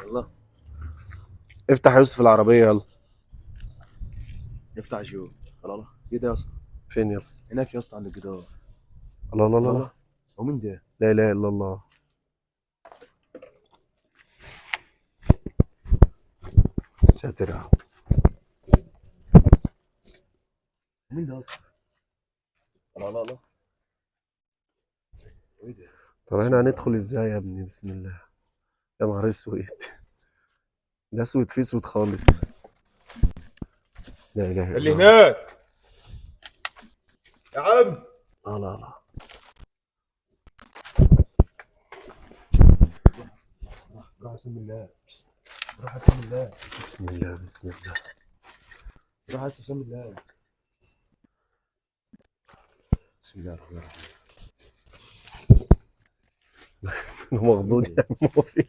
يلا افتح يا يوسف العربية يلا. نفتح جو. يلا ايه ده يا اسطى؟ فين يلا؟ هناك يا اسطى عند الجدار. الله الله الله يلا الله. هو مين ده؟ لا اله الا الله. ساتر يا رب. هو مين ده يا اسطى؟ لا لا لا. ايه ده؟ طب بسم احنا الله هندخل الرحمن ازاي يا ابني؟ بسم الله. يا نهار اسود. ده اسود في اسود خالص. لا اله الا اللي الله. هناك يا عم. لا لا لا. روح بسم الله. روح بسم الله. بسم الله بسم الله. روح بسم الله. بسم الله الرحمن الرحيم. انا مخضوض مين يا ده؟ عم، هو في